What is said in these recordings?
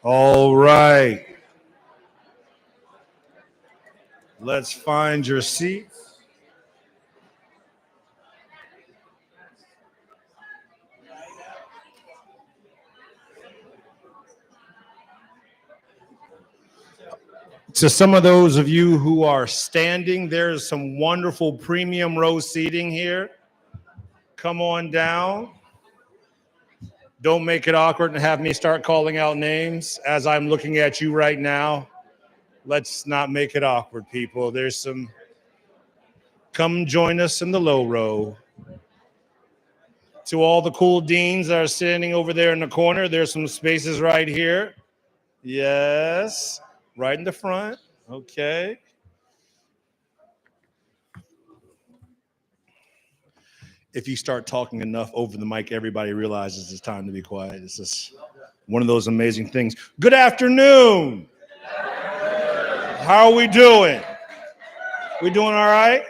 All right. Let's find your seats. To some of those of you who are standing, there's some wonderful premium row seating here. Come on down. Don't make it awkward and have me start calling out names as I'm looking at you right now. Let's not make it awkward, people. Come join us in the low row. To all the cool deans that are standing over there in the corner, there's some spaces right here. Yes, right in the front. Okay. If you start talking enough over the mic, everybody realizes it's time to be quiet. It's just one of those amazing things. Good afternoon. How are we doing? We doing all right?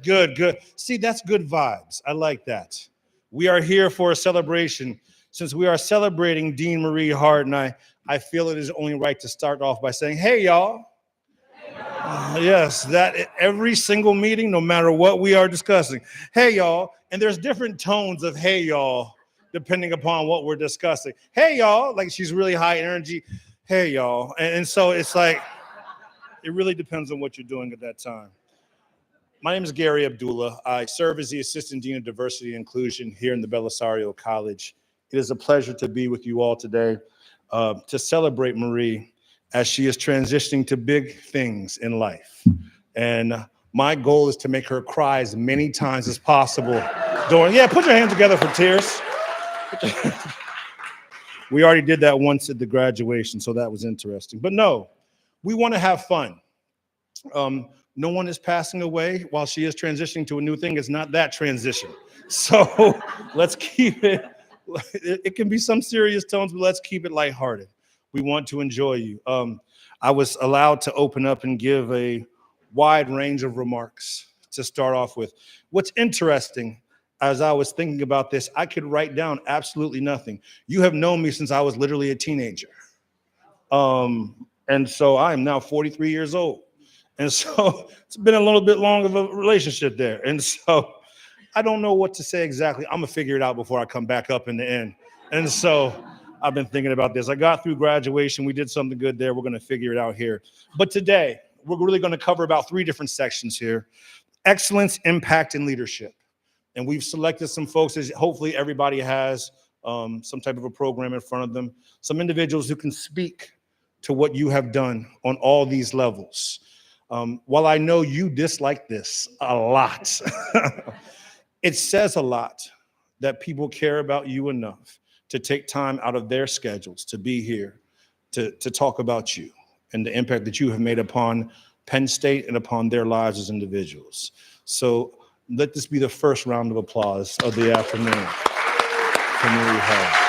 Good, good. See, that's good vibes. I like that. We are here for a celebration. Since we are celebrating Dean Marie Hardin, I feel it is only right to start off by saying, hey, y'all. Yes, that every single meeting, no matter what we are discussing. Hey, y'all. And there's different tones of hey, y'all, depending upon what we're discussing. Hey, y'all, like she's really high energy. Hey, y'all. And so it's like, it really depends on what you're doing at that time. My name is Gary Abdullah. I serve as the Assistant Dean of Diversity and Inclusion here in the Belisario College. It is a pleasure to be with you all today to celebrate Marie as she is transitioning to big things in life. And my goal is to make her cry as many times as possible. Put your hands together for tears. We already did that once at the graduation, so that was interesting. But no, we want to have fun. No one is passing away while she is transitioning to a new thing. It's not that transition. So let's keep it. It can be some serious tones, but let's keep it lighthearted. We want to enjoy you. I was allowed to open up and give a wide range of remarks to start off with. What's interesting, as I was thinking about this, I could write down absolutely nothing. You have known me since I was literally a teenager. And so I am now 43 years old. And so it's been a little bit long of a relationship there. And so I don't know what to say exactly. I'm going to figure it out before I come back up in the end. And so I've been thinking about this. I got through graduation. We did something good there. We're going to figure it out here. But today, we're really going to cover about 3 different sections here. Excellence, impact, and leadership. And we've selected some folks, as hopefully everybody has some type of a program in front of them, some individuals who can speak to what you have done on all these levels. While I know you dislike this a lot, it says a lot that people care about you enough to take time out of their schedules to be here, to talk about you and the impact that you have made upon Penn State and upon their lives as individuals. So let this be the first round of applause of the afternoon for Marie Hardin.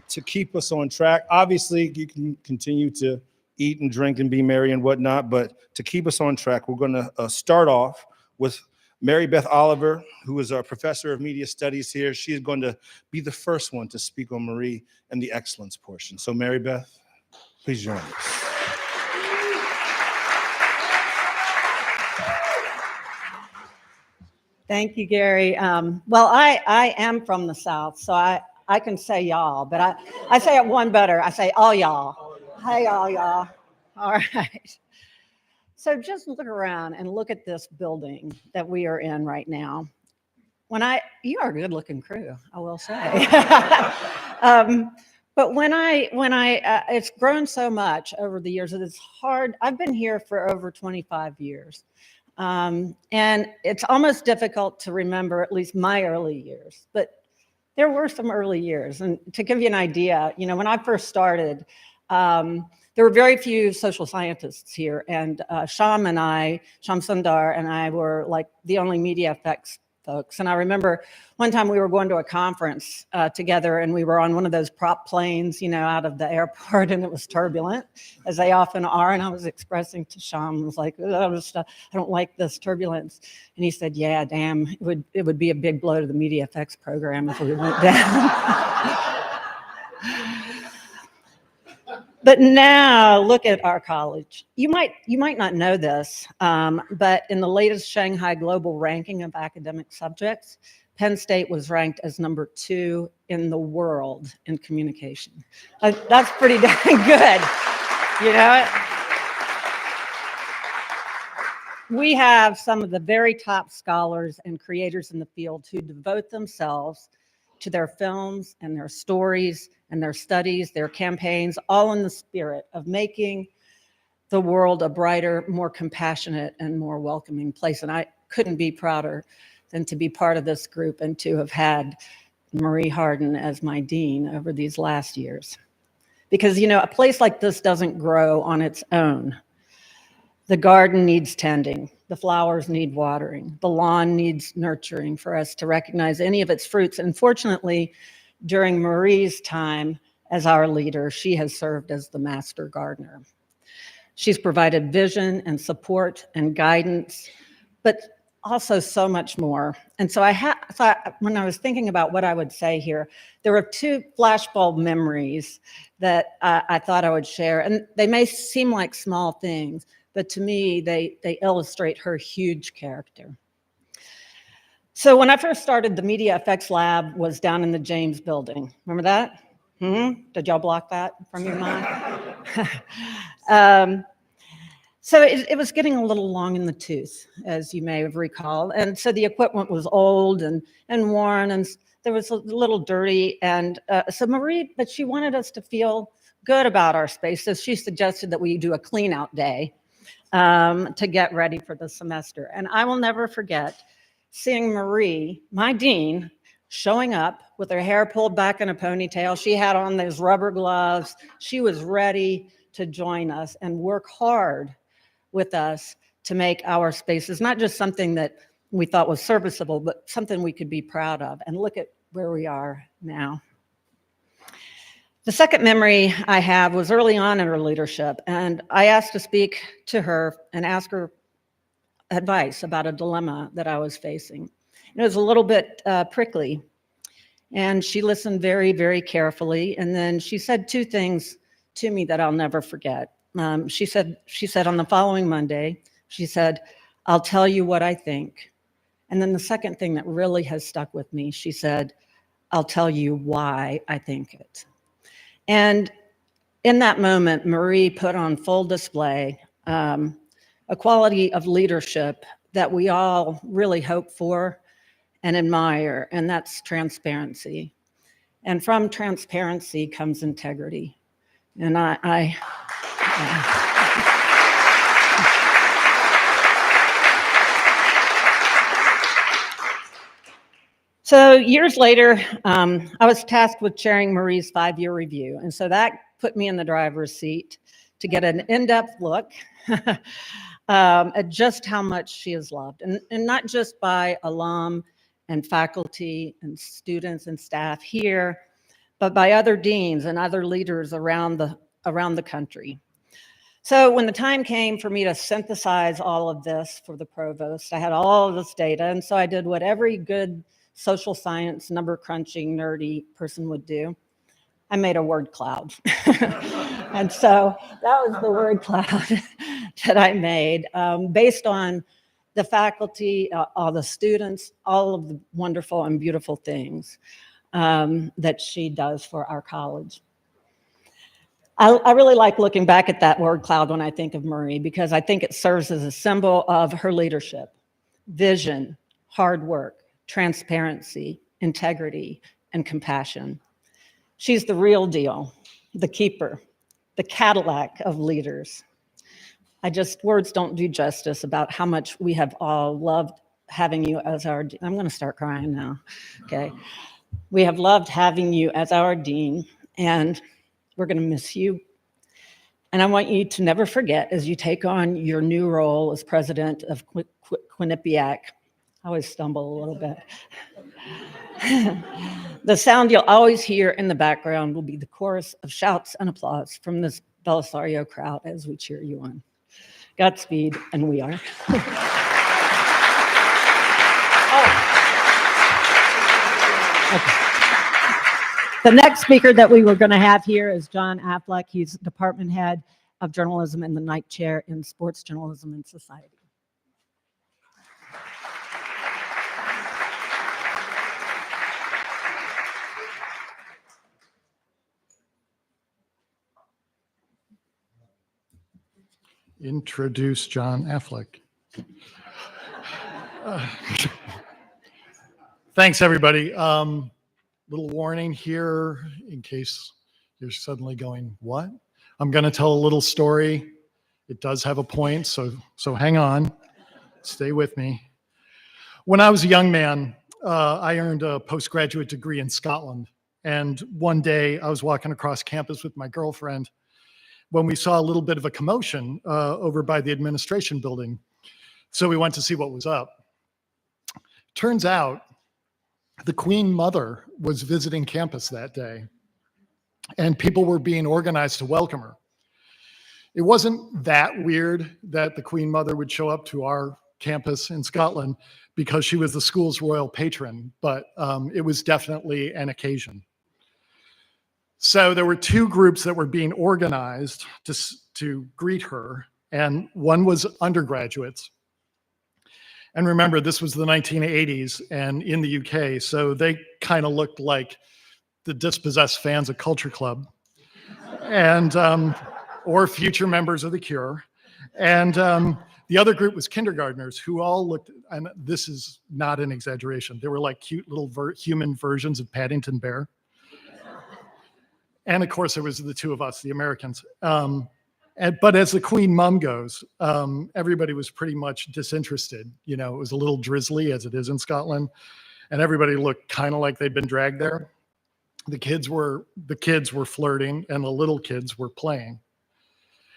To keep us on track, obviously you can continue to eat and drink and be merry and whatnot, but to keep us on track, we're going to start off with Mary Beth Oliver, who is our professor of media studies here. She is going to be the first one to speak on Marie and the excellence portion. So Mary Beth, please join us. Thank you, Gary. Well, I am from the South, so I can say y'all, but I say it one better. I say all y'all. Hey, all y'all. All right. So just look around and look at this building that we are in right now. You are a good-looking crew, I will say. But when I it's grown so much over the years that it's hard. I've been here for over 25 years. And it's almost difficult to remember at least my early years, but there were some early years. And to give you an idea, when I first started, there were very few social scientists here. And Sham Sundar and I were like the only media effects folks. And I remember one time we were going to a conference together, and we were on one of those prop planes, out of the airport, and it was turbulent, as they often are. And I was expressing to Sean, I was like, I don't like this turbulence. And he said, yeah, damn, it would be a big blow to the media effects program if we went down. But now look at our college. You might not know this, but in the latest Shanghai Global Ranking of Academic Subjects, Penn State was ranked as number 2 in the world in communication. That's pretty dang good, We have some of the very top scholars and creators in the field who devote themselves to their films and their stories and their studies, their campaigns, all in the spirit of making the world a brighter, more compassionate, and more welcoming place. And I couldn't be prouder than to be part of this group and to have had Marie Hardin as my dean over these last years. Because, a place like this doesn't grow on its own. The garden needs tending. The flowers need watering. The lawn needs nurturing for us to recognize any of its fruits. And fortunately, during Marie's time as our leader, she has served as the master gardener. She's provided vision and support and guidance, but also so much more. And so when I was thinking about what I would say here, there were 2 flashbulb memories that I thought I would share. And they may seem like small things, but to me, they illustrate her huge character. So when I first started, the Media Effects Lab was down in the James building. Remember that? Did y'all block that from your mind? So it was getting a little long in the tooth, as you may have recalled. And so the equipment was old and worn, and there was a little dirty. And so Marie, but she wanted us to feel good about our space. So she suggested that we do a clean out day to get ready for the semester. And I will never forget seeing Marie, my dean, showing up with her hair pulled back in a ponytail. She had on those rubber gloves. She was ready to join us and work hard with us to make our spaces not just something that we thought was serviceable, but something we could be proud of. And look at where we are now. The second memory I have was early on in her leadership, and I asked to speak to her and ask her advice about a dilemma that I was facing. It was a little bit prickly, and she listened very, very carefully, and then she said 2 things to me that I'll never forget. She said on the following Monday, she said, "I'll tell you what I think." And then the second thing that really has stuck with me, she said, "I'll tell you why I think it." And in that moment, Marie put on full display a quality of leadership that we all really hope for and admire, and that's transparency. And from transparency comes integrity. And So years later, I was tasked with chairing Marie's 5-year review. And so that put me in the driver's seat to get an in-depth look at just how much she is loved. And not just by alum and faculty and students and staff here, but by other deans and other leaders around the country. So when the time came for me to synthesize all of this for the provost, I had all of this data. And so I did what every good social science, number crunching, nerdy person would do. I made a word cloud. And so that was the word cloud that I made based on the faculty, all the students, all of the wonderful and beautiful things that she does for our college. I really like looking back at that word cloud when I think of Marie, because I think it serves as a symbol of her leadership, vision, hard work, transparency, integrity, and compassion. She's the real deal, the keeper, the Cadillac of leaders. Words don't do justice about how much we have all loved having you as our, I'm going to start crying now, okay? We have loved having you as our dean, and we're going to miss you. And I want you to never forget, as you take on your new role as president of Quinnipiac, I always stumble a little bit. The sound you'll always hear in the background will be the chorus of shouts and applause from this Belisario crowd as we cheer you on. Godspeed, and we are. Okay. The next speaker that we were going to have here is John Affleck. He's department head of journalism and the Knight Chair in Sports Journalism and Society. Introduce John Affleck. Thanks, everybody. Little warning here in case you're suddenly going, what? I'm going to tell a little story. It does have a point, so hang on. Stay with me. When I was a young man, I earned a postgraduate degree in Scotland. And one day I was walking across campus with my girlfriend when we saw a little bit of a commotion over by the administration building. So we went to see what was up. Turns out the Queen Mother was visiting campus that day, and people were being organized to welcome her. It wasn't that weird that the Queen Mother would show up to our campus in Scotland because she was the school's royal patron, but it was definitely an occasion. So there were two groups that were being organized to greet her, and one was undergraduates. And remember, this was the 1980s and in the UK, so they kind of looked like the dispossessed fans of Culture Club, and or future members of The Cure. And the other group was kindergartners who all looked, and this is not an exaggeration, they were like cute little human versions of Paddington Bear. And of course, there was the two of us, the Americans. But as the Queen Mum goes, everybody was pretty much disinterested. You know, it was a little drizzly, as it is in Scotland, and everybody looked kind of like they'd been dragged there. The kids were flirting, and the little kids were playing.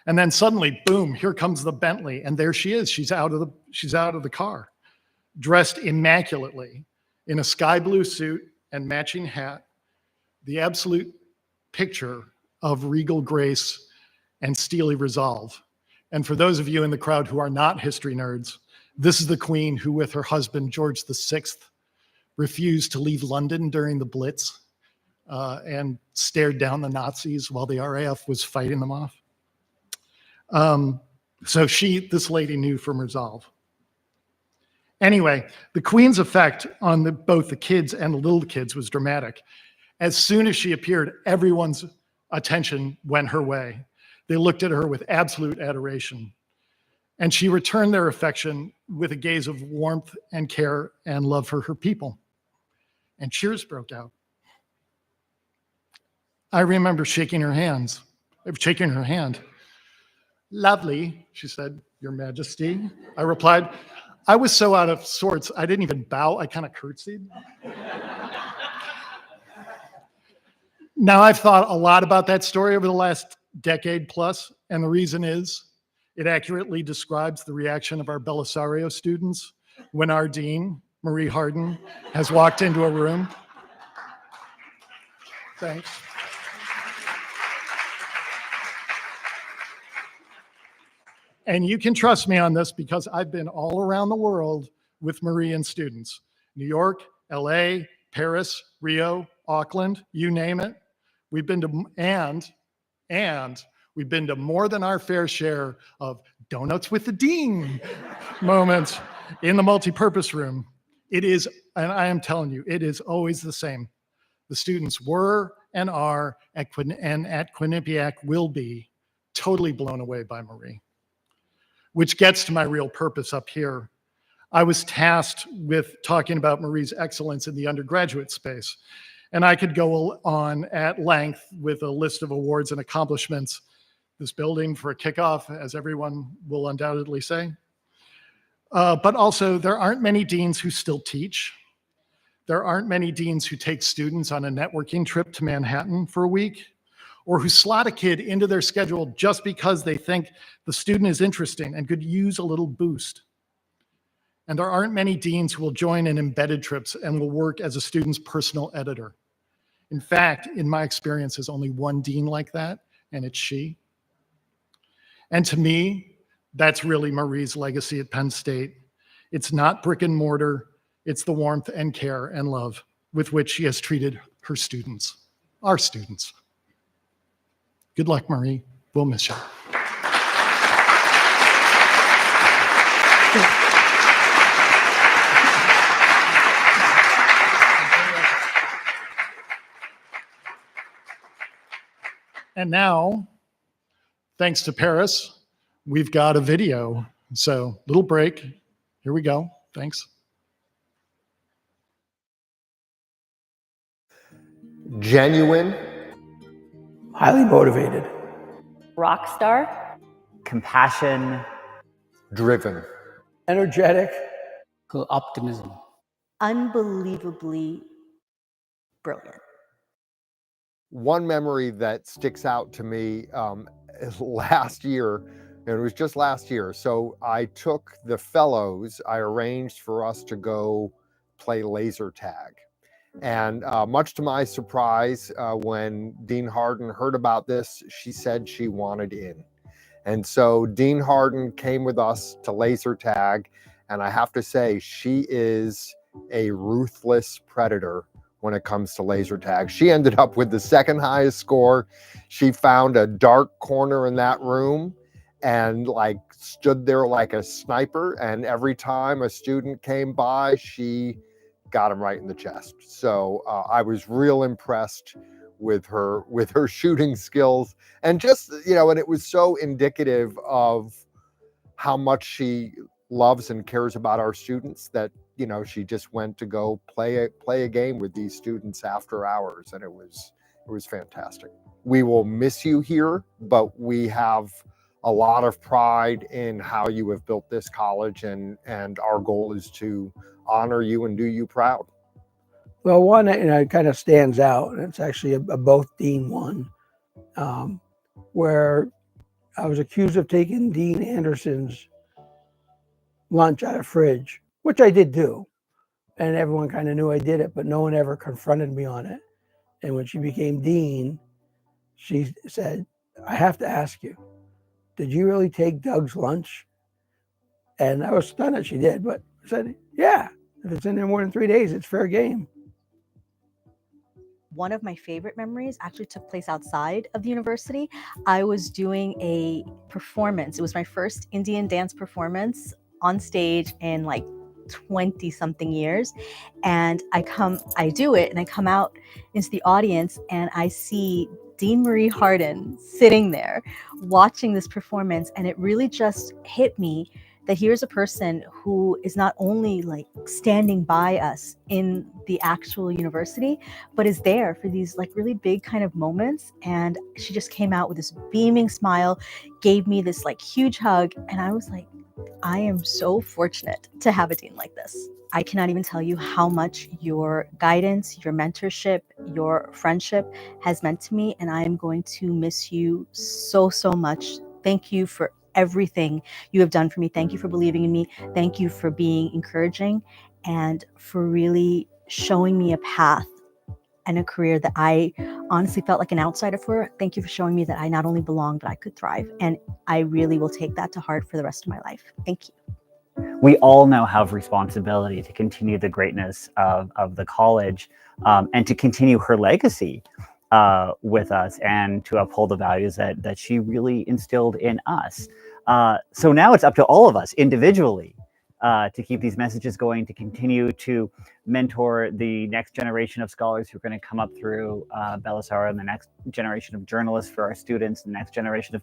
And then suddenly, boom! Here comes the Bentley, and there she is. She's out of the car, dressed immaculately in a sky blue suit and matching hat. The absolute picture of regal grace and steely resolve. And for those of you in the crowd who are not history nerds, this is the Queen who, with her husband, George VI, refused to leave London during the Blitz and stared down the Nazis while the RAF was fighting them off. So this lady knew from resolve. Anyway, the Queen's effect on both the kids and the little kids was dramatic. As soon as she appeared, everyone's attention went her way. They looked at her with absolute adoration. And she returned their affection with a gaze of warmth and care and love for her people. And cheers broke out. I remember shaking her hand. Lovely, she said, Your Majesty. I replied, I was so out of sorts, I didn't even bow, I kind of curtsied. Now, I've thought a lot about that story over the last decade plus, and the reason is it accurately describes the reaction of our Belisario students when our dean, Marie Hardin, has walked into a room. Thanks. And you can trust me on this because I've been all around the world with Marie and students. New York, LA, Paris, Rio, Auckland, you name it. We've been to, and we've been to more than our fair share of donuts with the dean moments in the multipurpose room. It is, and I am telling you, it is always the same. The students were and are, and at Quinnipiac will be, totally blown away by Marie. Which gets to my real purpose up here. I was tasked with talking about Marie's excellence in the undergraduate space. And I could go on at length with a list of awards and accomplishments. This building for a kickoff, as everyone will undoubtedly say. But also, there aren't many deans who still teach. There aren't many deans who take students on a networking trip to Manhattan for a week, or who slot a kid into their schedule just because they think the student is interesting and could use a little boost. And there aren't many deans who will join in embedded trips and will work as a student's personal editor. In fact, in my experience, there's only one dean like that, and it's she. And to me, that's really Marie's legacy at Penn State. It's not brick and mortar, it's the warmth and care and love with which she has treated her students, our students. Good luck, Marie. We'll miss you. And now, thanks to Paris, we've got a video. So, little break. Here we go. Thanks. Genuine, highly motivated, rock star, compassion, driven, energetic, optimism, unbelievably brilliant. One memory that sticks out to me is last year, and it was just last year. So I took the fellows, I arranged for us to go play laser tag. And much to my surprise, when Dean Hardin heard about this, she said she wanted in. And so Dean Hardin came with us to laser tag. And I have to say, she is a ruthless predator when it comes to laser tag. She ended up with the second highest score. She found a dark corner in that room and like stood there like a sniper. And every time a student came by, she got him right in the chest. So I was real impressed with her shooting skills, and just, you know, and it was so indicative of how much she loves and cares about our students that, you know, she just went to go play a game with these students after hours, and it was fantastic. We will miss you here, but we have a lot of pride in how you have built this college, and our goal is to honor you and do you proud. Well, one, you know, it kind of stands out, and it's actually a both Dean one, where I was accused of taking Dean Anderson's lunch out of fridge, which I did do. And everyone kind of knew I did it, but no one ever confronted me on it. And when she became dean, she said, I have to ask you, did you really take Doug's lunch? And I was stunned that she did, but I said, yeah, if it's in there more than 3 days, it's fair game. One of my favorite memories actually took place outside of the university. I was doing a performance. It was my first Indian dance performance on stage in like 20 something years. And I do it and I come out into the audience and I see Dean Marie Hardin sitting there watching this performance. And it really just hit me that here's a person who is not only like standing by us in the actual university, but is there for these like really big kind of moments. And she just came out with this beaming smile, gave me this like huge hug. And I was like, I am so fortunate to have a dean like this. I cannot even tell you how much your guidance, your mentorship, your friendship has meant to me. And I am going to miss you so, so much. Thank you for everything you have done for me. Thank you for believing in me. Thank you for being encouraging and for really showing me a path and a career that I honestly felt like an outsider for. Thank you for showing me that I not only belong, but I could thrive. And I really will take that to heart for the rest of my life. Thank you. We all now have responsibility to continue the greatness of the college and to continue her legacy with us and to uphold the values that she really instilled in us. So now it's up to all of us individually to keep these messages going, to continue to mentor the next generation of scholars who are going to come up through Belisar, and the next generation of journalists for our students, the next generation of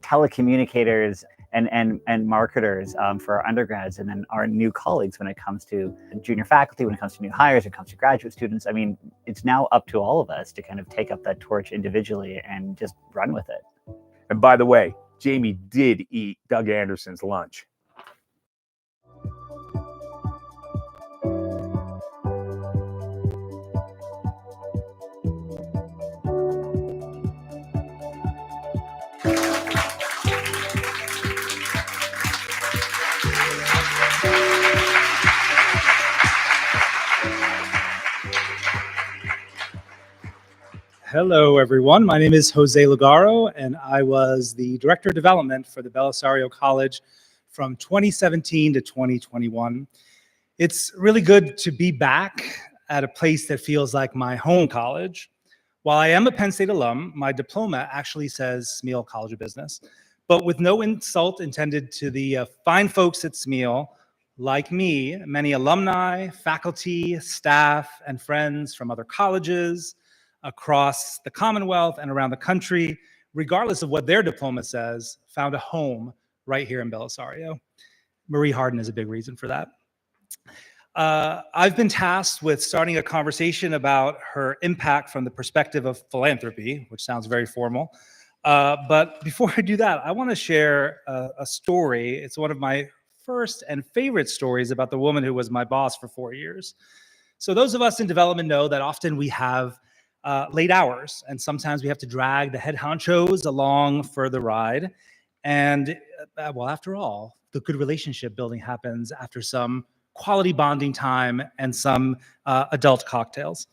telecommunicators and marketers for our undergrads, and then our new colleagues when it comes to junior faculty, when it comes to new hires, when it comes to graduate students. I mean, it's now up to all of us to kind of take up that torch individually and just run with it. And by the way, Jamie did eat Doug Anderson's lunch. Hello, everyone. My name is Jose Lugaro, and I was the Director of Development for the Belisario College from 2017 to 2021. It's really good to be back at a place that feels like my home college. While I am a Penn State alum, my diploma actually says Smeal College of Business. But with no insult intended to the fine folks at Smeal, like me, many alumni, faculty, staff, and friends from other colleges across the Commonwealth and around the country, regardless of what their diploma says, found a home right here in Belisario. Marie Hardin is a big reason for that. I've been tasked with starting a conversation about her impact from the perspective of philanthropy, which sounds very formal. But before I do that, I want to share a story. It's one of my first and favorite stories about the woman who was my boss for 4 years. So those of us in development know that often we have late hours, and sometimes we have to drag the head honchos along for the ride. And well, after all, the good relationship building happens after some quality bonding time and some adult cocktails.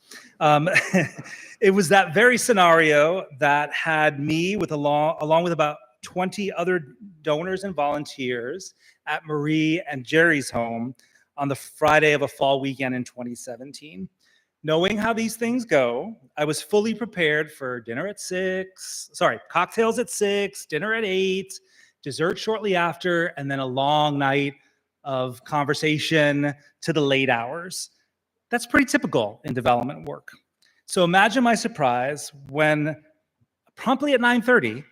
It was that very scenario that had me along with about 20 other donors and volunteers at Marie and Jerry's home on the Friday of a fall weekend in 2017. Knowing how these things go, I was fully prepared for cocktails at 6, dinner at 8, dessert shortly after, and then a long night of conversation to the late hours. That's pretty typical in development work. So imagine my surprise when promptly at 9:30,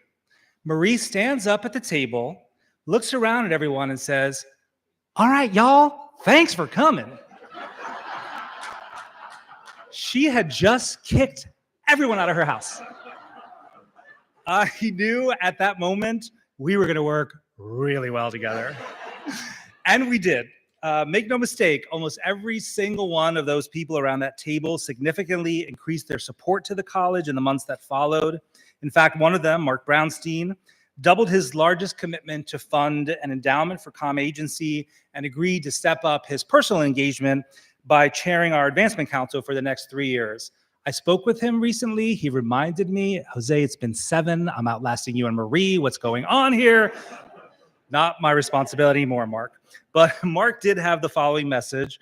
Marie stands up at the table, looks around at everyone and says, "All right, y'all, thanks for coming." She had just kicked everyone out of her house. I knew at that moment we were going to work really well together. And we did. Make no mistake, almost every single one of those people around that table significantly increased their support to the college in the months that followed. In fact, one of them, Mark Brownstein, doubled his largest commitment to fund an endowment for comm agency and agreed to step up his personal engagement by chairing our advancement council for the next 3 years. I spoke with him recently. He reminded me, "Jose, it's been 7. I'm outlasting you and Marie. What's going on here?" Not my responsibility anymore, Mark. But Mark did have the following message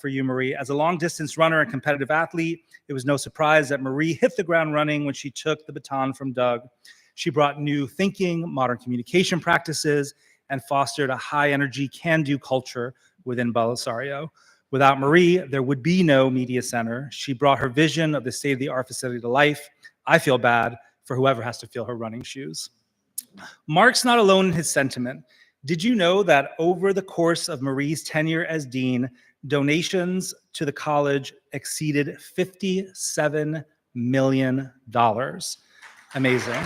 for you, Marie. As a long-distance runner and competitive athlete, it was no surprise that Marie hit the ground running when she took the baton from Doug. She brought new thinking, modern communication practices, and fostered a high-energy, can-do culture within Belisario. Without Marie, there would be no media center. She brought her vision of the state-of-the-art facility to life. I feel bad for whoever has to fill her running shoes. Mark's not alone in his sentiment. Did you know that over the course of Marie's tenure as dean, donations to the college exceeded $57 million? Amazing.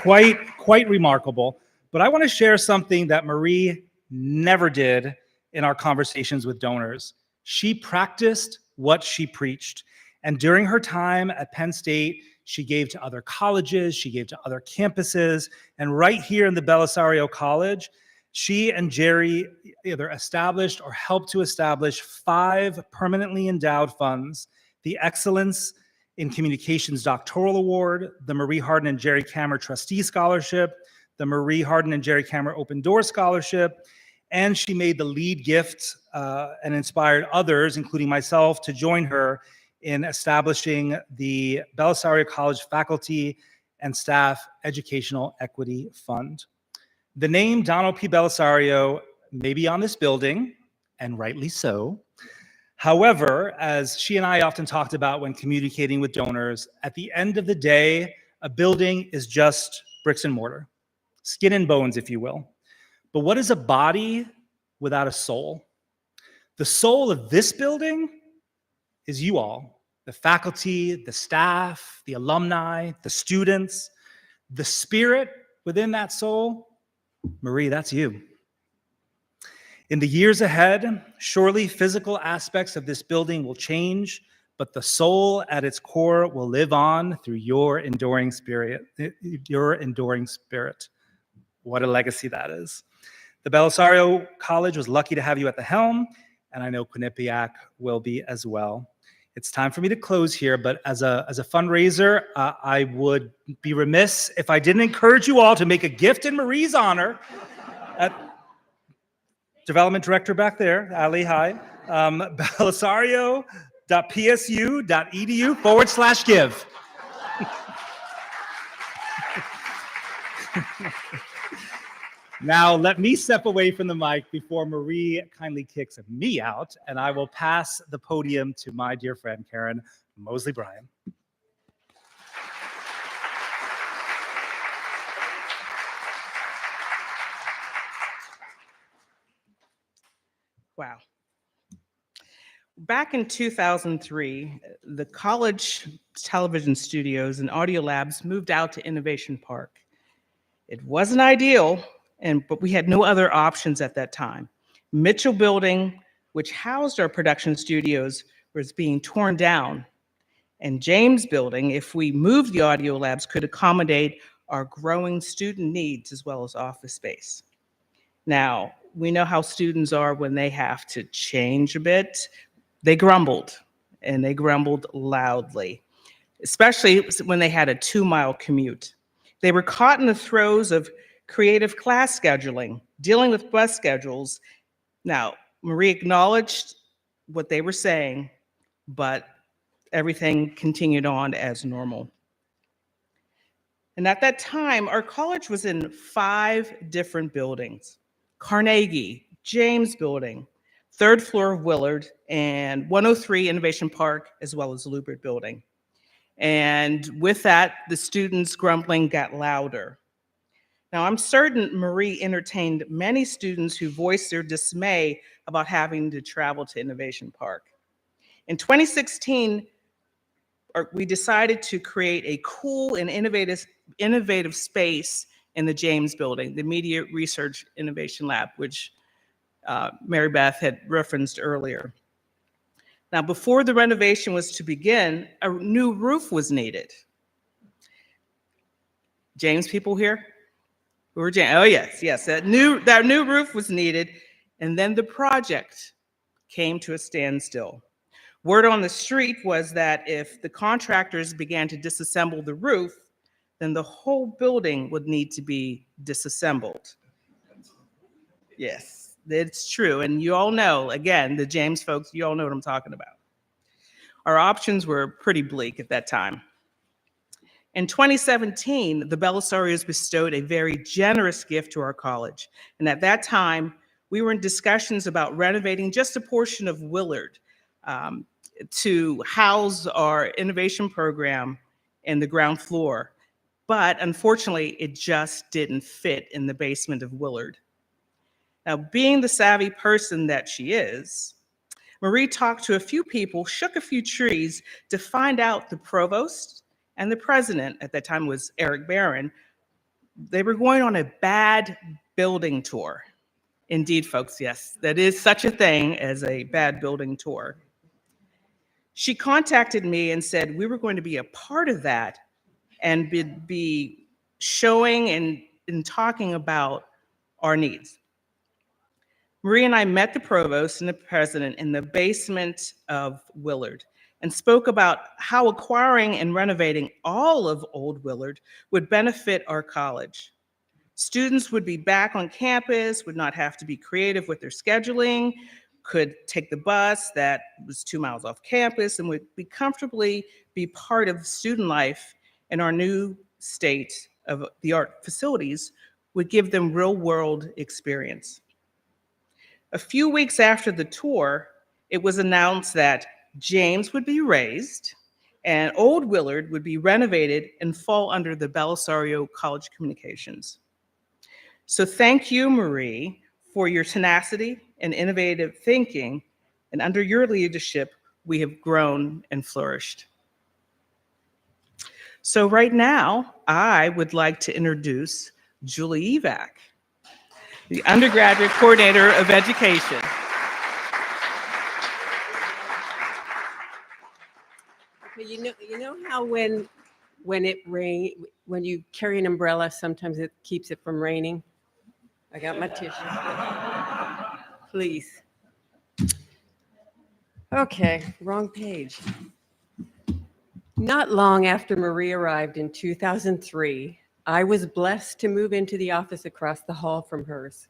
Quite remarkable. But I want to share something that Marie never did in our conversations with donors. She practiced what she preached. And during her time at Penn State, she gave to other colleges, she gave to other campuses, and right here in the Belisario College, she and Jerry either established or helped to establish 5 permanently endowed funds: the Excellence in Communications Doctoral Award, the Marie Hardin and Jerry Kammer Trustee Scholarship, the Marie Hardin and Jerry Kammer Open Door Scholarship, and she made the lead gift and inspired others, including myself, to join her in establishing the Belisario College Faculty and Staff Educational Equity Fund. The name Donald P. Belisario may be on this building, and rightly so. However, as she and I often talked about when communicating with donors, at the end of the day, a building is just bricks and mortar, skin and bones, if you will. But what is a body without a soul? The soul of this building is you all, the faculty, the staff, the alumni, the students. The spirit within that soul, Marie, that's you. In the years ahead, surely physical aspects of this building will change, but the soul at its core will live on through your enduring spirit. What a legacy that is. The Belisario College was lucky to have you at the helm, and I know Quinnipiac will be as well. It's time for me to close here, but as a fundraiser, I would be remiss if I didn't encourage you all to make a gift in Marie's honor. Development Director back there, Ali, hi. belisario.psu.edu/give. Now, let me step away from the mic before Marie kindly kicks me out, and I will pass the podium to my dear friend, Karen Mosley-Bryan. Wow. Back in 2003, the college television studios and audio labs moved out to Innovation Park. It wasn't ideal, but we had no other options at that time. Mitchell Building, which housed our production studios, was being torn down. And James Building, if we moved the audio labs, could accommodate our growing student needs as well as office space. Now, we know how students are when they have to change a bit. They grumbled, and they grumbled loudly, especially when they had a 2-mile commute. They were caught in the throes of creative class scheduling, dealing with bus schedules. Now, Marie acknowledged what they were saying, but everything continued on as normal. And at that time, our college was in 5 different buildings: Carnegie, James Building, 3rd floor of Willard, and 103 Innovation Park, as well as Lubert Building. And with that, the students' grumbling got louder. Now, I'm certain Marie entertained many students who voiced their dismay about having to travel to Innovation Park. In 2016, we decided to create a cool and innovative space in the James Building, the Media Research Innovation Lab, which Mary Beth had referenced earlier. Now, before the renovation was to begin, a new roof was needed. James people here? Who are James? Oh, yes. That new roof was needed, and then the project came to a standstill. Word on the street was that if the contractors began to disassemble the roof, then the whole building would need to be disassembled. Yes, it's true. And you all know, again, the James folks, you all know what I'm talking about. Our options were pretty bleak at that time. In 2017, the Belisarios bestowed a very generous gift to our college. And at that time, we were in discussions about renovating just a portion of Willard to house our innovation program in the ground floor. But unfortunately, it just didn't fit in the basement of Willard. Now, being the savvy person that she is, Marie talked to a few people, shook a few trees to find out the provost and the president, at that time was Eric Barron, they were going on a bad building tour. Indeed, folks, yes, that is such a thing as a bad building tour. She contacted me and said we were going to be a part of that and be showing and talking about our needs. Marie and I met the provost and the president in the basement of Willard and spoke about how acquiring and renovating all of Old Willard would benefit our college. Students would be back on campus, would not have to be creative with their scheduling, could take the bus that was 2 miles off campus, and would be comfortably be part of student life in our new state of the art facilities would give them real world experience. A few weeks after the tour, it was announced that James would be razed and Old Willard would be renovated and fall under the Belisario College Communications. So thank you, Marie, for your tenacity and innovative thinking, and under your leadership, we have grown and flourished. So right now, I would like to introduce Julie Evac, the undergraduate coordinator of education. You know how when it rain, when you carry an umbrella, sometimes it keeps it from raining. I got my tissue. Please. Okay, wrong page. Not long after Marie arrived in 2003, I was blessed to move into the office across the hall from hers.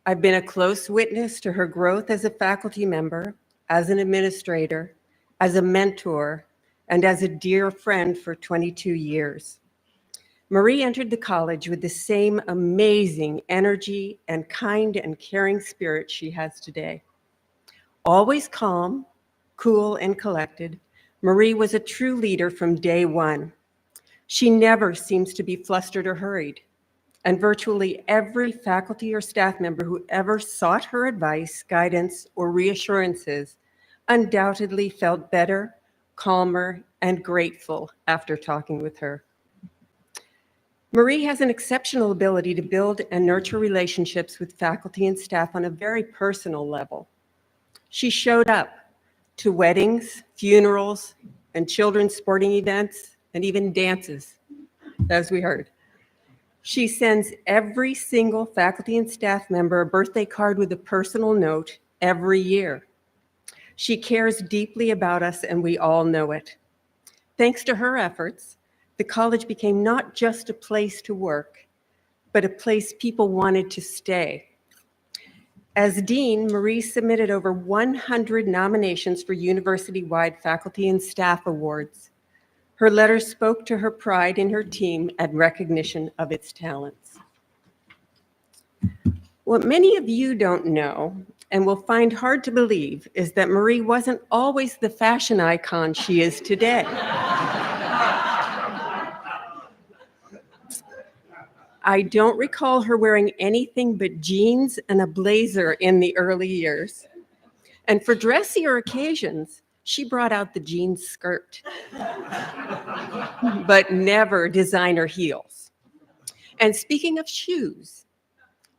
I've been a close witness to her growth as a faculty member, as an administrator, as a mentor, and as a dear friend for 22 years. Marie entered the college with the same amazing energy and kind and caring spirit she has today. Always calm, cool, and collected, Marie was a true leader from day one. She never seems to be flustered or hurried, and virtually every faculty or staff member who ever sought her advice, guidance, or reassurances undoubtedly felt better, calmer, and grateful after talking with her. Marie has an exceptional ability to build and nurture relationships with faculty and staff on a very personal level. She showed up to weddings, funerals, and children's sporting events, and even dances, as we heard. She sends every single faculty and staff member a birthday card with a personal note every year. She cares deeply about us, and we all know it. Thanks to her efforts, the college became not just a place to work, but a place people wanted to stay. As dean, Marie submitted over 100 nominations for university-wide faculty and staff awards. Her letter spoke to her pride in her team and recognition of its talents. What many of you don't know and will find hard to believe is that Marie wasn't always the fashion icon she is today. I don't recall her wearing anything but jeans and a blazer in the early years. And for dressier occasions, she brought out the jean skirt, but never designer heels. And speaking of shoes,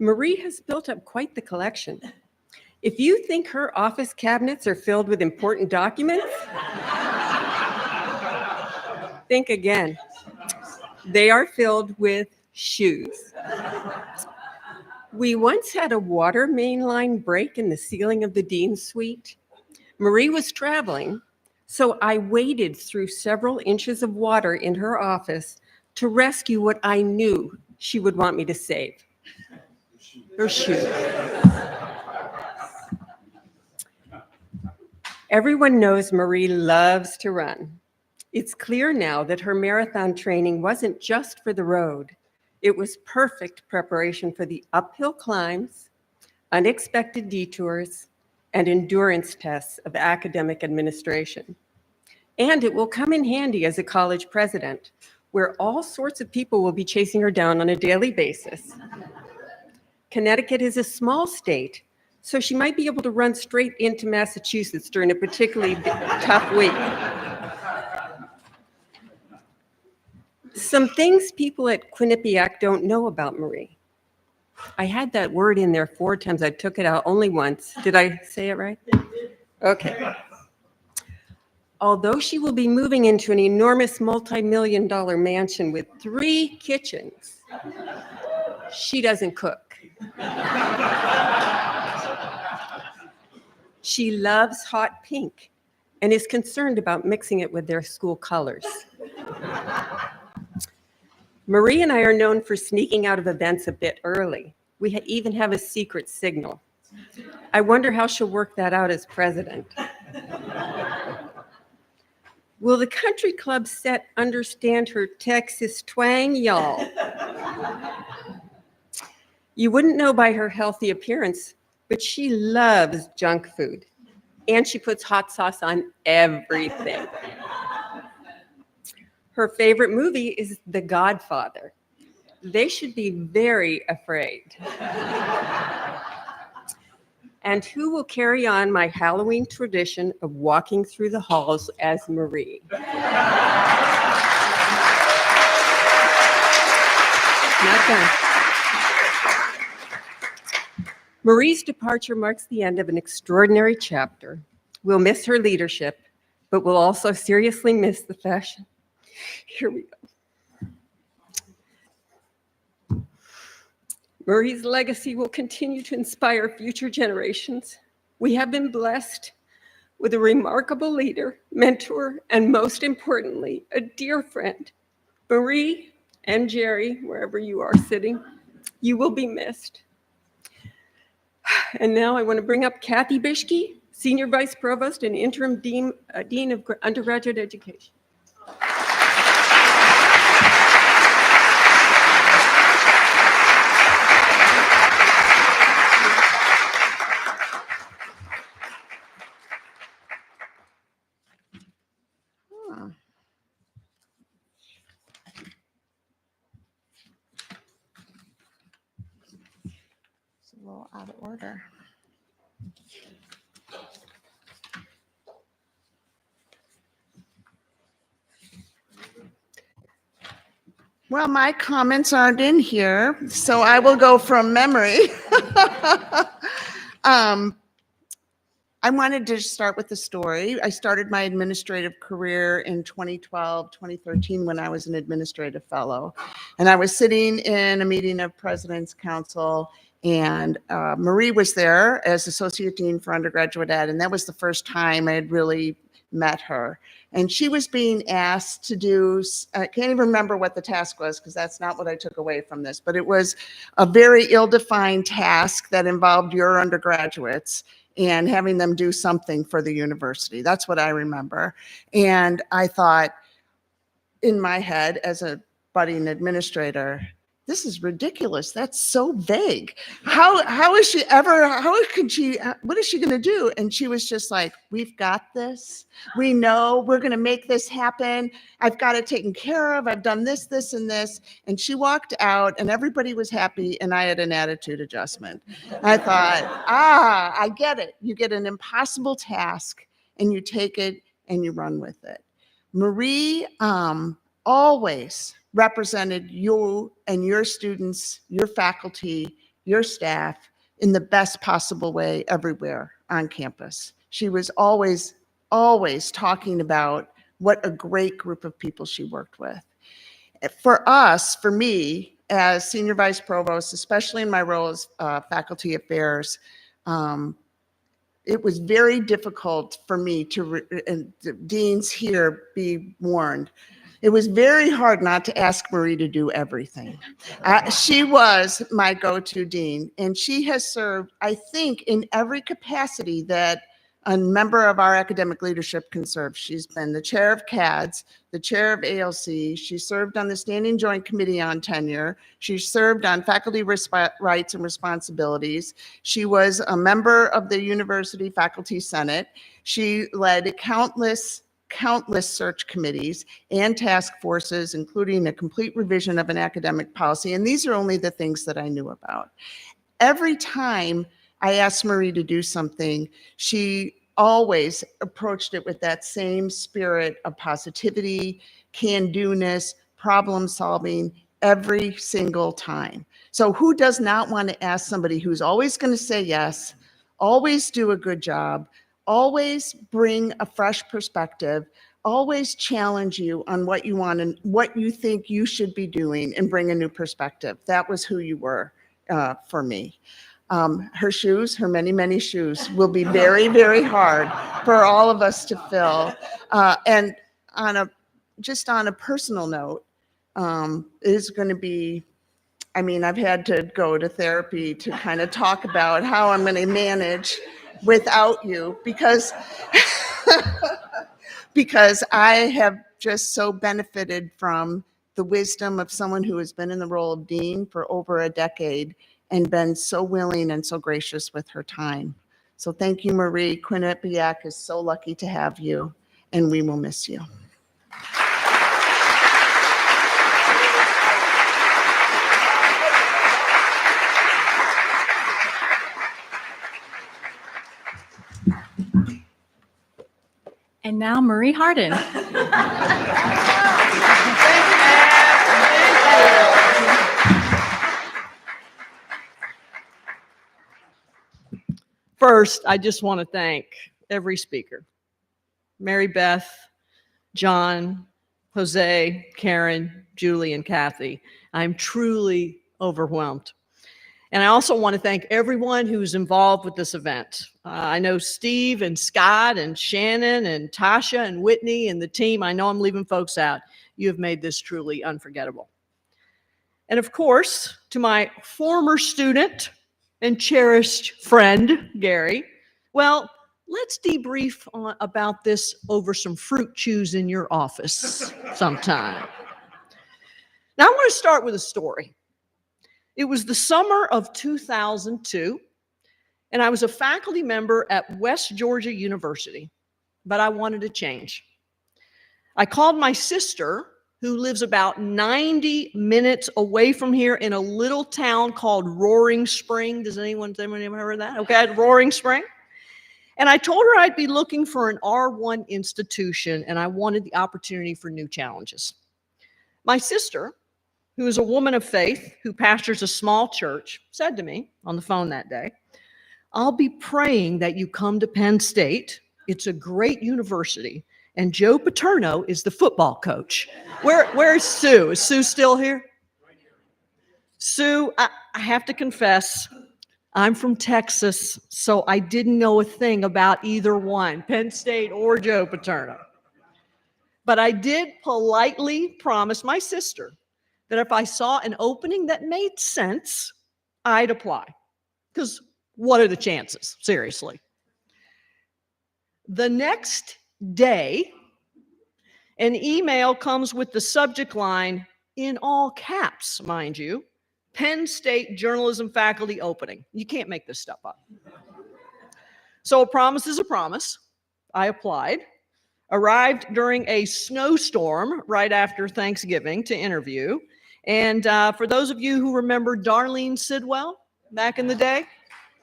Marie has built up quite the collection. If you think her office cabinets are filled with important documents, think again. They are filled with shoes. We once had a water main line break in the ceiling of the dean's suite. Marie was traveling, so I waded through several inches of water in her office to rescue what I knew she would want me to save, her shoes. Everyone knows Marie loves to run. It's clear now that her marathon training wasn't just for the road. It was perfect preparation for the uphill climbs, unexpected detours, and endurance tests of academic administration. And it will come in handy as a college president, where all sorts of people will be chasing her down on a daily basis. Connecticut is a small state, so she might be able to run straight into Massachusetts during a particularly tough week. Some things people at Quinnipiac don't know about Marie. I had that word in there 4 times. I took it out only once. Did I say it right? Okay. Although she will be moving into an enormous multi-million-dollar mansion with 3 kitchens, she doesn't cook. She loves hot pink and is concerned about mixing it with their school colors. Marie and I are known for sneaking out of events a bit early. We even have a secret signal. I wonder how she'll work that out as president. Will the country club set understand her Texas twang, y'all? You wouldn't know by her healthy appearance, but she loves junk food. And she puts hot sauce on everything. Her favorite movie is The Godfather. They should be very afraid. And who will carry on my Halloween tradition of walking through the halls as Marie? Not done. Marie's departure marks the end of an extraordinary chapter. We'll miss her leadership, but we'll also seriously miss the fashion. Here we go. Marie's legacy will continue to inspire future generations. We have been blessed with a remarkable leader, mentor, and most importantly, a dear friend. Marie and Jerry, wherever you are sitting, you will be missed. And now I want to bring up Kathy Bishke, Senior Vice Provost and Interim Dean of Undergraduate Education. It's a little out of order. Well, my comments aren't in here, so I will go from memory. I wanted to start with the story. I started my administrative career in 2012, 2013 when I was an administrative fellow. And I was sitting in a meeting of President's Council, and Marie was there as Associate Dean for Undergraduate Ed, and that was the first time I had really met her. And she was being asked to do, I can't even remember what the task was because that's not what I took away from this, but it was a very ill-defined task that involved your undergraduates and having them do something for the university. That's what I remember. And I thought in my head as a budding administrator, this is ridiculous. That's so vague. How is she ever, what is she gonna do? And she was just like, we've got this. We know we're gonna make this happen. I've got it taken care of. I've done this, this, and this. And she walked out and everybody was happy and I had an attitude adjustment. I thought, I get it. You get an impossible task and you take it and you run with it. Marie always represented you and your students, your faculty, your staff in the best possible way everywhere on campus. She was always talking about what a great group of people she worked with. For us, for me, as Senior Vice Provost, especially in my role as Faculty Affairs, it was very difficult for me to, and the deans here be warned, it was very hard not to ask Marie to do everything. She was my go-to dean, and she has served, I think, in every capacity that a member of our academic leadership can serve. She's been the chair of CADS, the chair of ALC. She served on the Standing Joint Committee on Tenure. She served on faculty rights and responsibilities. She was a member of the University Faculty Senate. She led countless search committees and task forces, including a complete revision of an academic policy. And these are only the things that I knew about. Every time I asked Marie to do something, she always approached it with that same spirit of positivity, can-do-ness, problem solving every single time. So who does not want to ask somebody who's always going to say yes, always do a good job, always bring a fresh perspective, always challenge you on what you want and what you think you should be doing and bring a new perspective. That was who you were for me. Her shoes, her many, many shoes will be very, very hard for all of us to fill. And just on a personal note, it is going to be, I mean, I've had to go to therapy to kind of talk about how I'm going to manage without you because I have just so benefited from the wisdom of someone who has been in the role of dean for over a decade and been so willing and so gracious with her time. So thank you, Marie. Quinnipiac is so lucky to have you, and we will miss you. And now Marie Hardin. First, I just want to thank every speaker, Mary Beth, John, Jose, Karen, Julie, and Kathy. I'm truly overwhelmed. And I also want to thank everyone who's involved with this event. I know Steve and Scott and Shannon and Tasha and Whitney and the team. I know I'm leaving folks out. You have made this truly unforgettable. And of course, to my former student and cherished friend, Gary, well, let's debrief about this over some fruit chews in your office sometime. Now, I want to start with a story. It was the summer of 2002, and I was a faculty member at West Georgia University, but I wanted to change. I called my sister, who lives about 90 minutes away from here in a little town called Roaring Spring. Does anyone ever heard of that? Okay, Roaring Spring. And I told her I'd be looking for an R1 institution, and I wanted the opportunity for new challenges. My sister, who is a woman of faith who pastors a small church, said to me on the phone that day, "I'll be praying that you come to Penn State. It's a great university. And Joe Paterno is the football coach." Where's Sue? Is Sue still here? Sue, I have to confess, I'm from Texas, so I didn't know a thing about either one, Penn State or Joe Paterno. But I did politely promise my sister that if I saw an opening that made sense, I'd apply. Because what are the chances? Seriously. The next day, an email comes with the subject line, in all caps, mind you, Penn State journalism faculty opening. You can't make this stuff up. So a promise is a promise. I applied, arrived during a snowstorm right after Thanksgiving to interview. And for those of you who remember Darlene Sidwell back in the day,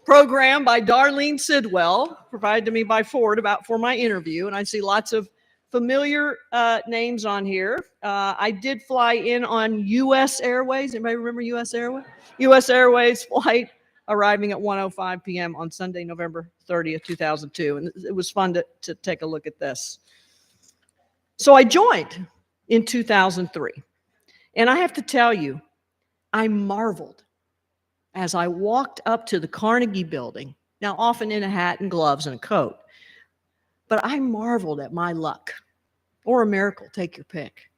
program by Darlene Sidwell, provided to me by Ford for my interview. And I see lots of familiar names on here. I did fly in on U.S. Airways. Anybody remember U.S. Airways? U.S. Airways flight arriving at 1:05 p.m. on Sunday, November 30th, 2002. And it was fun to take a look at this. So I joined in 2003. And I have to tell you, I marveled as I walked up to the Carnegie Building, now often in a hat and gloves and a coat. But I marveled at my luck, or a miracle, take your pick.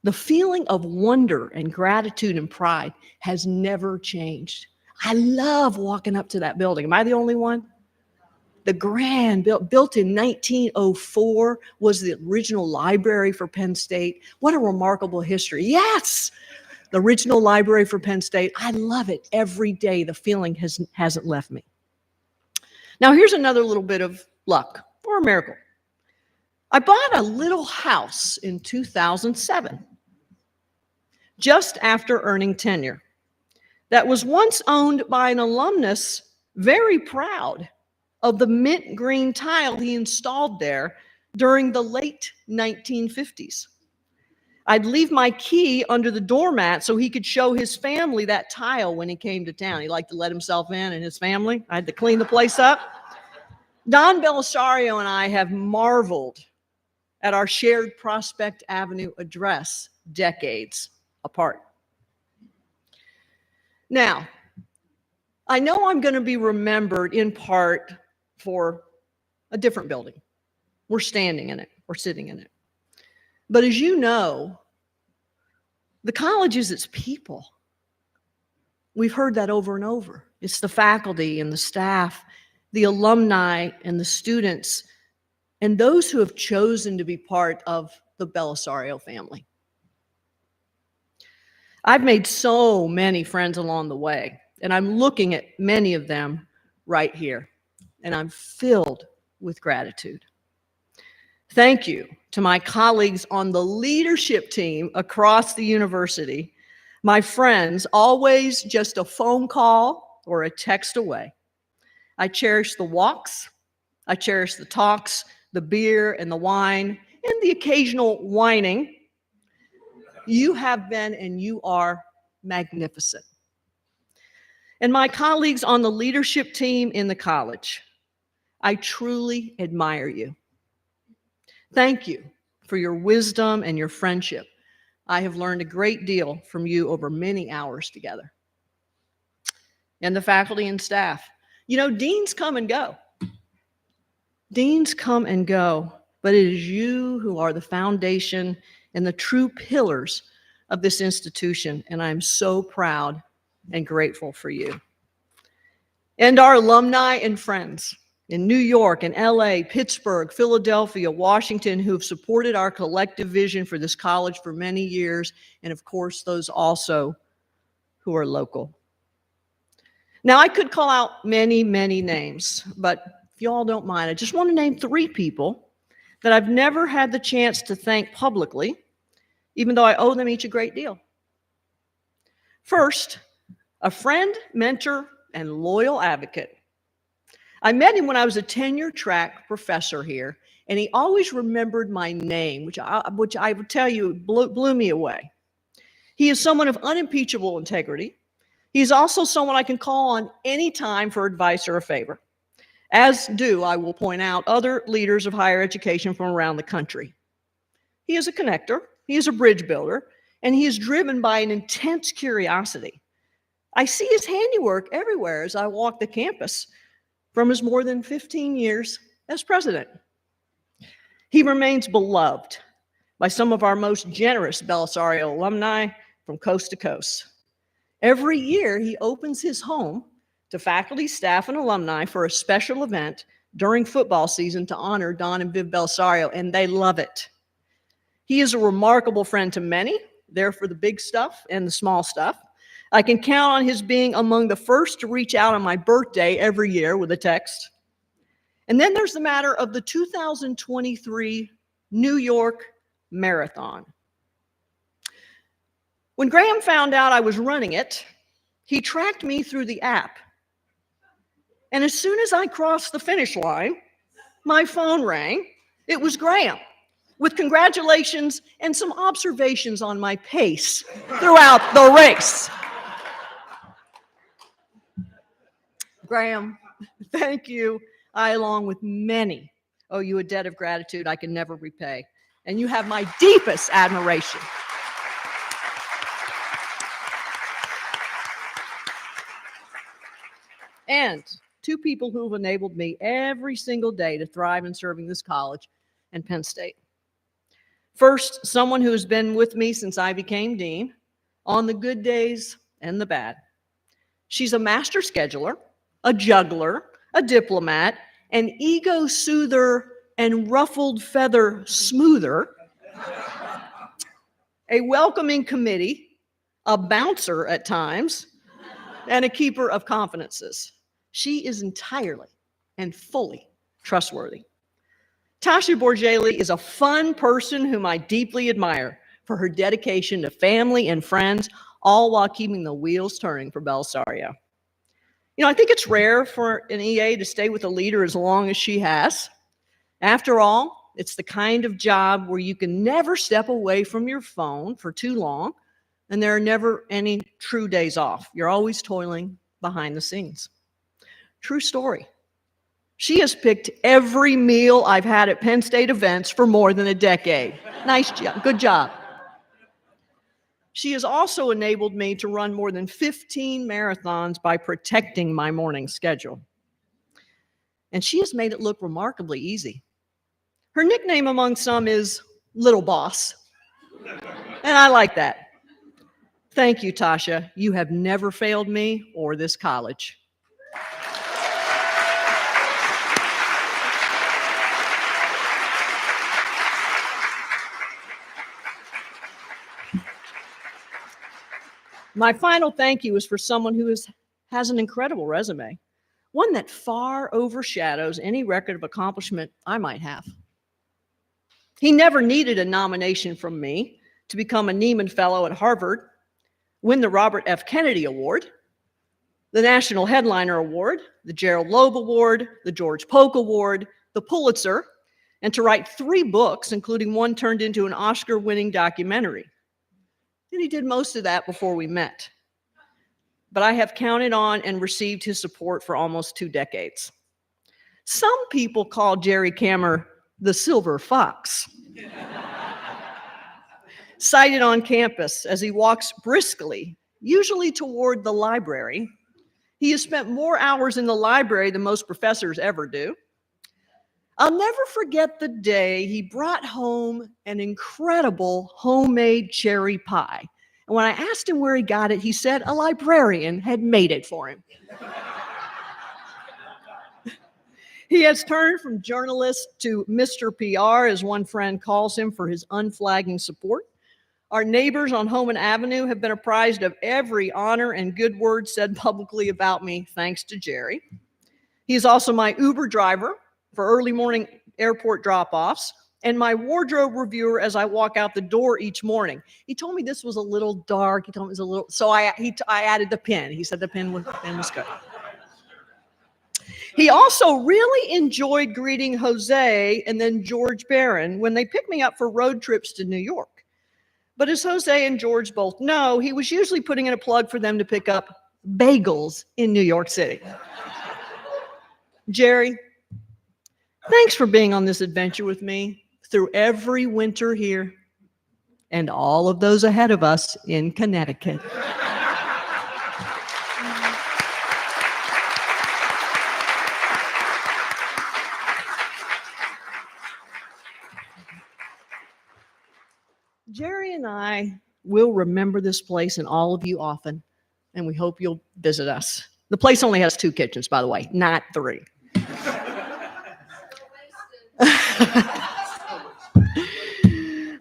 The feeling of wonder and gratitude and pride has never changed. I love walking up to that building. Am I the only one? The grand, built in 1904, was the original library for Penn State. What a remarkable history. Yes, the original library for Penn State. I love it every day. The feeling hasn't left me. Now, here's another little bit of luck or a miracle. I bought a little house in 2007, just after earning tenure, that was once owned by an alumnus very proud of the mint green tile he installed there during the late 1950s. I'd leave my key under the doormat so he could show his family that tile when he came to town. He liked to let himself in and his family. I had to clean the place up. Don Belisario and I have marveled at our shared Prospect Avenue address decades apart. Now, I know I'm going to be remembered in part for a different building. We're standing in it, we're sitting in it. But as you know, the college is its people. We've heard that over and over. It's the faculty and the staff, the alumni and the students, and those who have chosen to be part of the Belisario family. I've made so many friends along the way, and I'm looking at many of them right here, and I'm filled with gratitude. Thank you to my colleagues on the leadership team across the university, my friends, always just a phone call or a text away. I cherish the walks, I cherish the talks, the beer and the wine, and the occasional whining. You have been and you are magnificent. And my colleagues on the leadership team in the college, I truly admire you. Thank you for your wisdom and your friendship. I have learned a great deal from you over many hours together. and the faculty and staff. You know, deans come and go. Deans come and go, but it is you who are the foundation and the true pillars of this institution, and I'm so proud and grateful for you. And our alumni and friends in New York and LA, Pittsburgh, Philadelphia, Washington, who have supported our collective vision for this college for many years, and of course, those also who are local. Now, I could call out many, many names, but if you all don't mind, I just want to name 3 people that I've never had the chance to thank publicly, even though I owe them each a great deal. First, a friend, mentor, and loyal advocate. I met him when I was a tenure-track professor here, and he always remembered my name, which I would tell you blew me away. He is someone of unimpeachable integrity. He's also someone I can call on any time for advice or a favor, as do, I will point out, other leaders of higher education from around the country. He is a connector, he is a bridge builder, and he is driven by an intense curiosity. I see his handiwork everywhere as I walk the campus from his more than 15 years as president. He remains beloved by some of our most generous Belisario alumni from coast to coast. Every year, he opens his home to faculty, staff, and alumni for a special event during football season to honor Don and Viv Belisario, and they love it. He is a remarkable friend to many, there for the big stuff and the small stuff. I can count on his being among the first to reach out on my birthday every year with a text. And then there's the matter of the 2023 New York Marathon. When Graham found out I was running it, he tracked me through the app. And as soon as I crossed the finish line, my phone rang. It was Graham, with congratulations and some observations on my pace throughout the race. Graham, thank you. I, along with many, owe you a debt of gratitude I can never repay. And you have my deepest admiration. And 2 people who have enabled me every single day to thrive in serving this college and Penn State. First, someone who has been with me since I became dean, on the good days and the bad. She's a master scheduler, a juggler, a diplomat, an ego soother and ruffled feather smoother, a welcoming committee, a bouncer at times, and a keeper of confidences. She is entirely and fully trustworthy. Tasha Borgelli is a fun person whom I deeply admire for her dedication to family and friends, all while keeping the wheels turning for Belisario. You know, I think it's rare for an EA to stay with a leader as long as she has. After all, it's the kind of job where you can never step away from your phone for too long, and there are never any true days off. You're always toiling behind the scenes. True story. She has picked every meal I've had at Penn State events for more than a decade. Nice job. Good job. She has also enabled me to run more than 15 marathons by protecting my morning schedule. And she has made it look remarkably easy. Her nickname among some is Little Boss. And I like that. Thank you, Tasha. You have never failed me or this college. My final thank you is for someone who has an incredible resume, one that far overshadows any record of accomplishment I might have. He never needed a nomination from me to become a Nieman Fellow at Harvard, win the Robert F. Kennedy Award, the National Headliner Award, the Gerald Loeb Award, the George Polk Award, the Pulitzer, and to write 3 books, including one turned into an Oscar-winning documentary. And he did most of that before we met. But I have counted on and received his support for almost 2 decades. Some people call Jerry Kammer the Silver Fox. Sighted on campus as he walks briskly, usually toward the library, He has spent more hours in the library than most professors ever do. I'll never forget the day he brought home an incredible homemade cherry pie. And when I asked him where he got it, he said a librarian had made it for him. He has turned from journalist to Mr. PR, as one friend calls him, for his unflagging support. Our neighbors on Homan Avenue have been apprised of every honor and good word said publicly about me, thanks to Jerry. He is also my Uber driver for early morning airport drop-offs and my wardrobe reviewer as I walk out the door each morning. He told me this was a little dark. He told me it was a little, so I added the pin. He said the pin was good. He also really enjoyed greeting Jose and then George Barron when they picked me up for road trips to New York. But as Jose and George both know, he was usually putting in a plug for them to pick up bagels in New York City. Jerry, thanks for being on this adventure with me through every winter here and all of those ahead of us in Connecticut. Jerry and I will remember this place and all of you often, and we hope you'll visit us. The place only has 2 kitchens, by the way, not 3.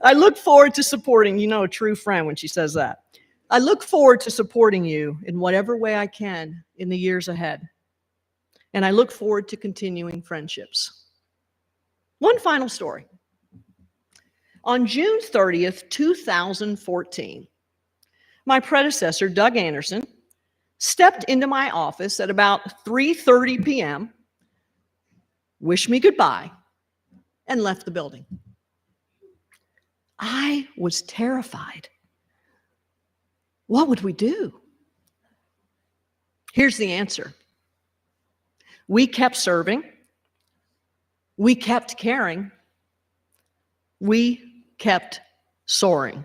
I look forward to supporting, a true friend when she says that. I look forward to supporting you in whatever way I can in the years ahead. And I look forward to continuing friendships. One final story. On June 30th, 2014, my predecessor, Doug Anderson, stepped into my office at about 3:30 p.m., wished me goodbye, and left the building. I was terrified. What would we do? Here's the answer. We kept serving. We kept caring. We kept soaring.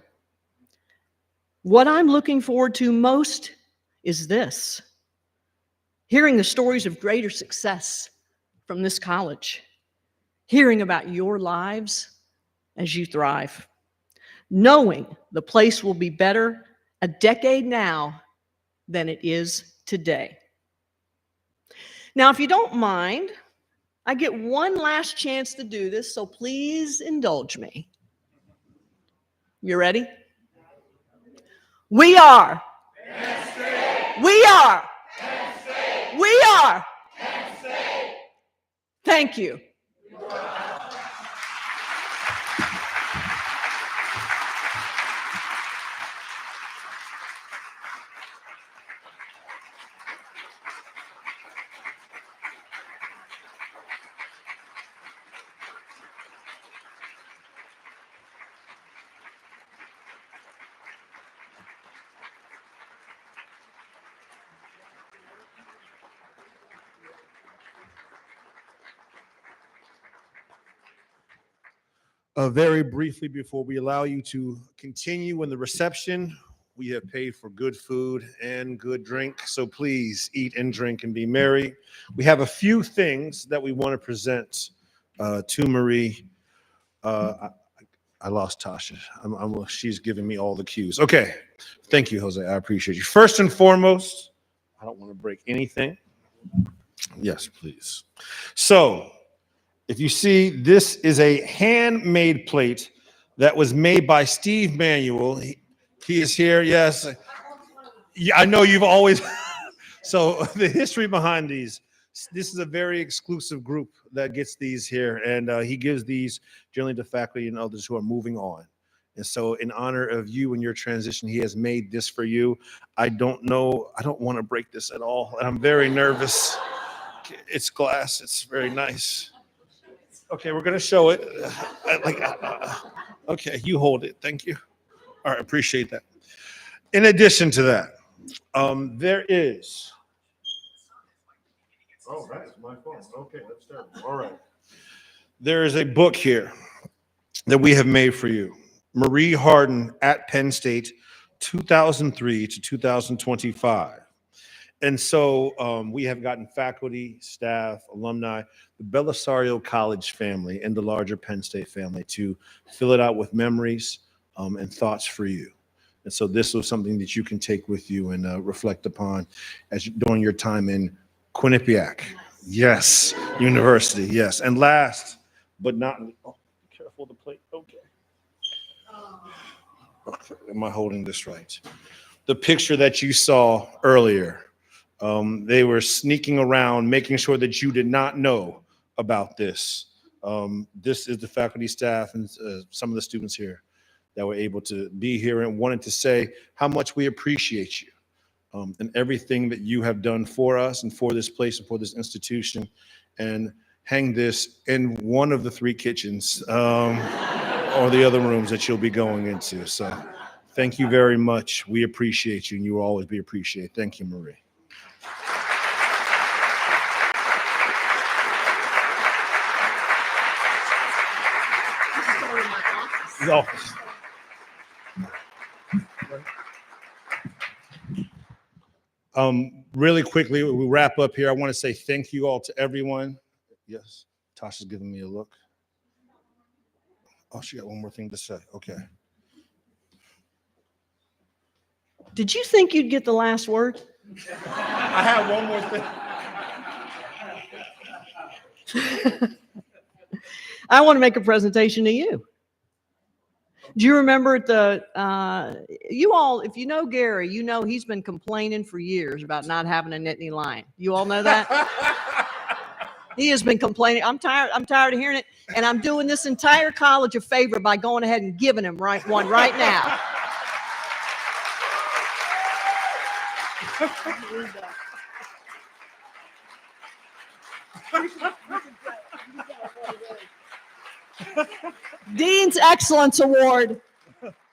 What I'm looking forward to most is this: hearing the stories of greater success from this college, hearing about your lives as you thrive, knowing the place will be better a decade now than it is today. Now, if you don't mind, I get one last chance to do this, so please indulge me. You ready? We are. We are. We are. Thank you. Very briefly, before we allow you to continue in the reception, we have paid for good food and good drink, so please eat and drink and be merry. We have a few things that we want to present to Marie. I lost Tasha. She's giving me all the cues. Okay, thank you, Jose. I appreciate you. First and foremost, I don't want to break anything. Yes, please. So, if you see, this is a handmade plate that was made by Steve Manuel. He is here, yes. Yeah, I know you've always, so the history behind these, this is a very exclusive group that gets these here, and he gives these generally to faculty and others who are moving on. And so in honor of you and your transition, he has made this for you. I don't want to break this at all, and I'm very nervous. It's glass, it's very nice. Okay, we're going to show it. Okay, you hold it. Thank you. All right, appreciate that. In addition to that, there is. Oh, right, it's my phone. Okay, that's terrible. All right. There is a book here that we have made for you. Marie Hardin at Penn State, 2003 to 2025. And so we have gotten faculty, staff, alumni, the Belisario College family and the larger Penn State family to fill it out with memories and thoughts for you. And so this was something that you can take with you and reflect upon as during your time in Quinnipiac. Yes, University, yes. And last but not, oh, be careful the plate, okay. Okay, am I holding this right? The picture that you saw earlier, they were sneaking around, making sure that you did not know about this. This is the faculty, staff, and some of the students here that were able to be here and wanted to say how much we appreciate you and everything that you have done for us and for this place and for this institution, and hang this in one of the 3 kitchens or the other rooms that you'll be going into. So thank you very much. We appreciate you, and you will always be appreciated. Thank you, Marie. Really quickly, we wrap up here. I want to say thank you all to everyone. Yes, Tasha's giving me a look. Oh, she got one more thing to say. Okay. Did you think you'd get the last word? I have one more thing. I want to make a presentation to you. Do you remember you all, if you know Gary, you know he's been complaining for years about not having a Nittany Lion. You all know that? He has been complaining. I'm tired of hearing it. And I'm doing this entire college a favor by going ahead and giving him one right now. Dean's Excellence Award,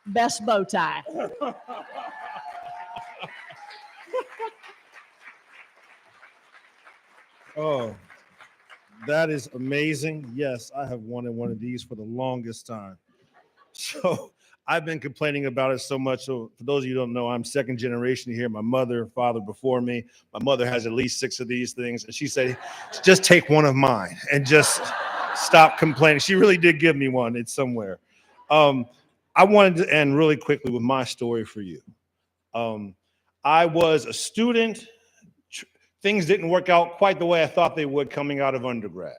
best bow tie. Oh, that is amazing. Yes, I have wanted one of these for the longest time. So I've been complaining about it so much. So for those of you who don't know, I'm 2nd generation here. My mother, father before me. My mother has at least 6 of these things. And she said, just take one of mine and just stop complaining. She really did give me one. It's somewhere. I wanted to end really quickly with my story for you. I was a student. Things didn't work out quite the way I thought they would coming out of undergrad.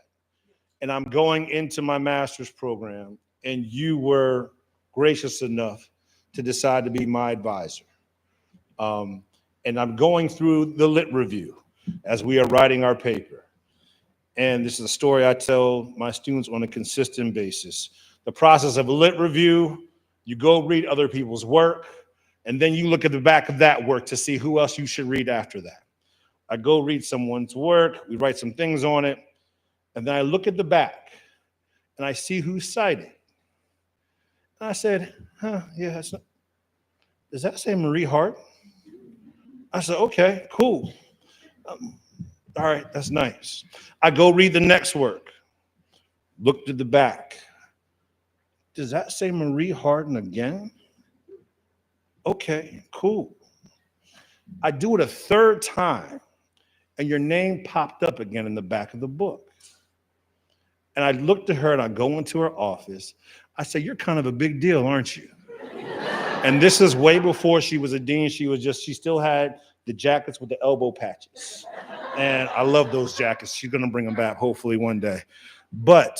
And I'm going into my master's program, and you were gracious enough to decide to be my advisor. And I'm going through the lit review as we are writing our paper. And this is a story I tell my students on a consistent basis. The process of a lit review, you go read other people's work, and then you look at the back of that work to see who else you should read after that. I go read someone's work, we write some things on it, and then I look at the back, and I see who's cited. And I said, yeah, that's not, does that say Marie Hart? I said, okay, cool. All right, that's nice. I go read the next work, looked at the back. Does that say Marie Hardin again? Okay, cool. I do it a 3rd time, and your name popped up again in the back of the book. And I looked at her, and I go into her office. I say, you're kind of a big deal, aren't you? And this is way before she was a dean. She still had the jackets with the elbow patches. And I love those jackets. She's going to bring them back hopefully one day. But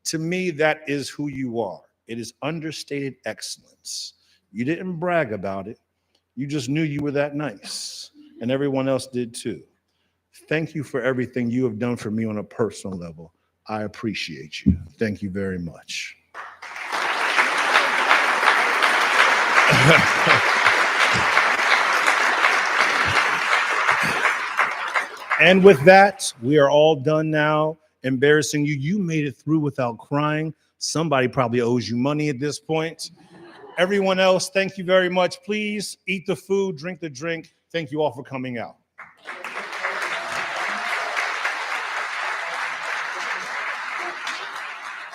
to me, that is who you are. It is understated excellence. You didn't brag about it. You just knew you were that nice. And everyone else did too. Thank you for everything you have done for me on a personal level. I appreciate you. Thank you very much. And with that, we are all done now. Embarrassing you. You made it through without crying. Somebody probably owes you money at this point. Everyone else, thank you very much. Please eat the food, drink the drink. Thank you all for coming out.